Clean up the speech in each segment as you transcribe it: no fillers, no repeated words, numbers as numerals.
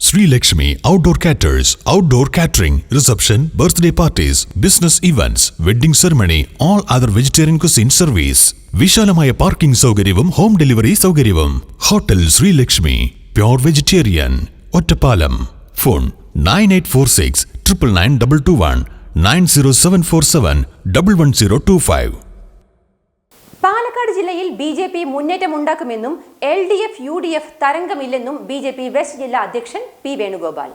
Sri Lakshmi Outdoor Caterers, outdoor catering, reception, birthday parties, business events, wedding ceremony, all other vegetarian cuisine service. വിശാലമായ parking സൗകര്യവും home delivery സൗകര്യവും. Hotel Shri Lakshmi, pure vegetarian, Ottapalam. Phone 9846 999 221 90747 11025. Palakkad ജില്ലയിൽ BJP. മുന്നേറ്റമുണ്ടാക്കുമെന്നും LDF-UDF തരംഗമില്ലെന്നും BJP. West ജില്ലാ അധ്യക്ഷൻ P Venugopal.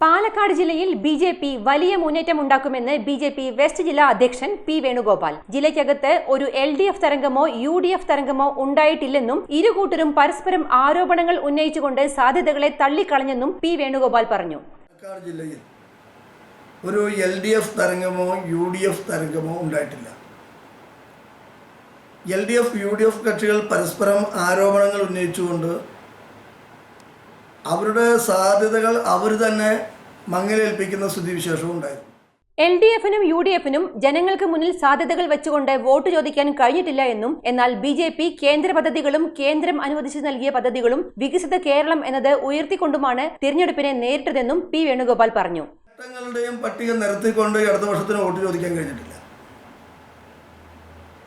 Palakkad ജില്ലയിൽ BJP. വലിയ മുന്നേറ്റമുണ്ടാക്കുമെന്ന് ബി.ജെ.പി. വെസ്റ്റ് ജില്ലാ അധ്യക്ഷൻ പി വേണുഗോപാൽ. ജില്ലയ്ക്കകത്ത് ഒരു LDF തരംഗമോ UDF തരംഗമോ ഉണ്ടായിട്ടില്ലെന്നും ഇരുകൂട്ടരും പരസ്പരം ആരോപണങ്ങൾ ഉന്നയിച്ചുകൊണ്ട് സാധ്യതകളെ തള്ളിക്കളഞ്ഞെന്നും പി വേണുഗോപാൽ പറഞ്ഞു. പാലക്കാട് ജില്ലയിൽ ഒരു LDF തരംഗമോ UDF തരംഗമോ ഉണ്ടായിട്ടില്ല. LDF-UDF കക്ഷികൾ പരസ്പരം ആരോപണങ്ങൾ ഉന്നയിച്ചുകൊണ്ട് അവരുടെ സാധ്യതകൾ അവർ തന്നെ മങ്ങലേൽപ്പിക്കുന്ന സ്ഥിതിവിശേഷവും ഉണ്ടായിരുന്നു. LDF-നും UDF-നും ജനങ്ങൾക്ക് മുന്നിൽ സാധ്യതകൾ വെച്ചുകൊണ്ട് വോട്ട് ചോദിക്കാൻ കഴിഞ്ഞിട്ടില്ല എന്നും, എന്നാൽ ബി.ജെ.പി. കേന്ദ്ര പദ്ധതികളും കേന്ദ്രം അനുവദിച്ചു നൽകിയ പദ്ധതികളും വികസിത കേരളം എന്നത് ഉയർത്തിക്കൊണ്ടുമാണ് തിരഞ്ഞെടുപ്പിനെ നേരിട്ടതെന്നും പി വേണുഗോപാൽ പറഞ്ഞു. ചട്ടങ്ങളുടെയും പട്ടിക നിരത്തിക്കൊണ്ട് ഇടതുപക്ഷത്തിന് വോട്ട് ചോദിക്കാൻ കഴിഞ്ഞിട്ടില്ല.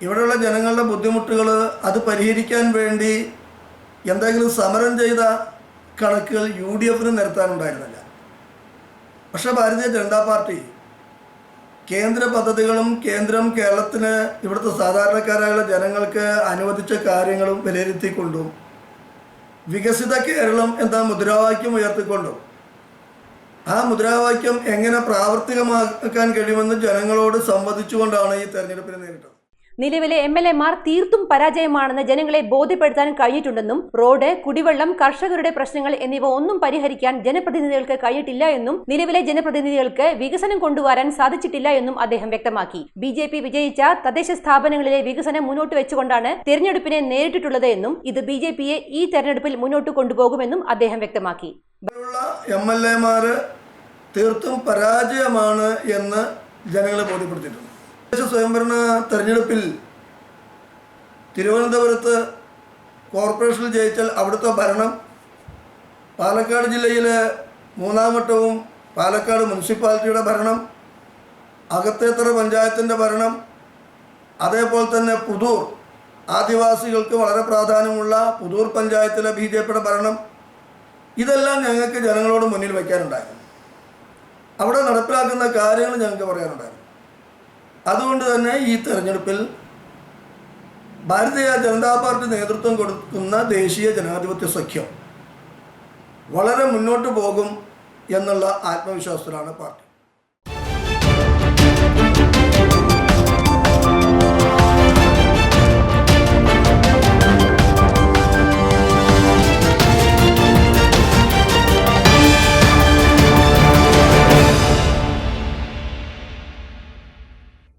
ഇവിടെയുള്ള ജനങ്ങളുടെ ബുദ്ധിമുട്ടുകൾ അത് പരിഹരിക്കാൻ വേണ്ടി എന്തെങ്കിലും സമരം ചെയ്ത കണക്കുകൾ UDF-ന് നിരത്താനുണ്ടായിരുന്നില്ല. പക്ഷേ ഭാരതീയ ജനതാ പാർട്ടി കേന്ദ്ര പദ്ധതികളും കേന്ദ്രം കേരളത്തിന് ഇവിടുത്തെ സാധാരണക്കാരായുള്ള ജനങ്ങൾക്ക് അനുവദിച്ച കാര്യങ്ങളും വിലയിരുത്തിക്കൊണ്ടും വികസിത കേരളം എന്ന മുദ്രാവാക്യം ഉയർത്തിക്കൊണ്ടും ആ മുദ്രാവാക്യം എങ്ങനെ പ്രാവർത്തികമാക്കാൻ കഴിയുമെന്ന് ജനങ്ങളോട് സംവദിച്ചുകൊണ്ടാണ് ഈ തെരഞ്ഞെടുപ്പിനെ നേരിട്ടത്. നിലവിലെ MLA-മാർ തീർത്തും പരാജയമാണെന്ന് ജനങ്ങളെ ബോധ്യപ്പെടുത്താൻ കഴിഞ്ഞിട്ടുണ്ടെന്നും, റോഡ്, കുടിവെള്ളം, കർഷകരുടെ പ്രശ്നങ്ങൾ എന്നിവ ഒന്നും പരിഹരിക്കാൻ ജനപ്രതിനിധികൾക്ക് കഴിഞ്ഞിട്ടില്ല എന്നും, നിലവിലെ ജനപ്രതിനിധികൾക്ക് വികസനം കൊണ്ടുവരാൻ സാധിച്ചിട്ടില്ല എന്നും അദ്ദേഹം വ്യക്തമാക്കി. ബി.ജെ.പി. വിജയിച്ച തദ്ദേശ സ്ഥാപനങ്ങളിലെ വികസനം മുന്നോട്ട് വെച്ചുകൊണ്ടാണ് തെരഞ്ഞെടുപ്പിനെ നേരിട്ടിട്ടുള്ളത് എന്നും, ഇത് ബി.ജെ.പിയെ ഈ തെരഞ്ഞെടുപ്പിൽ മുന്നോട്ട് കൊണ്ടുപോകുമെന്നും അദ്ദേഹം വ്യക്തമാക്കി. MLA-മാർ തീർത്തും പരാജയമാണ് എന്ന് ജനങ്ങളെ ബോധ്യപ്പെടുത്തിയിട്ടുണ്ട്. സ്വയംഭരണ തെരഞ്ഞെടുപ്പിൽ തിരുവനന്തപുരത്ത് കോർപ്പറേഷനിൽ ജയിച്ചാൽ അവിടുത്തെ ഭരണം, പാലക്കാട് ജില്ലയിലെ 3ാം വട്ടവും പാലക്കാട് മുനിസിപ്പാലിറ്റിയുടെ ഭരണം, അകത്തേത്തറ പഞ്ചായത്തിൻ്റെ ഭരണം, അതേപോലെ തന്നെ പുതൂർ ആദിവാസികൾക്ക് വളരെ പ്രാധാന്യമുള്ള പുതൂർ പഞ്ചായത്തിലെ ബി.ജെ.പിയുടെ ഭരണം, ഇതെല്ലാം ഞങ്ങൾക്ക് ജനങ്ങളോട് മുന്നിൽ വയ്ക്കാനുണ്ടായിരുന്നു. അവിടെ നടപ്പിലാക്കുന്ന കാര്യങ്ങൾ ഞങ്ങൾക്ക് പറയാനുണ്ടായിരുന്നു. അതുകൊണ്ട് തന്നെ ഈ തെരഞ്ഞെടുപ്പിൽ ഭാരതീയ ജനതാ പാർട്ടി നേതൃത്വം കൊടുക്കുന്ന ദേശീയ ജനാധിപത്യ സഖ്യം വളരെ മുന്നോട്ട് പോകും എന്നുള്ള ആത്മവിശ്വാസത്തിലാണ് പാർട്ടി.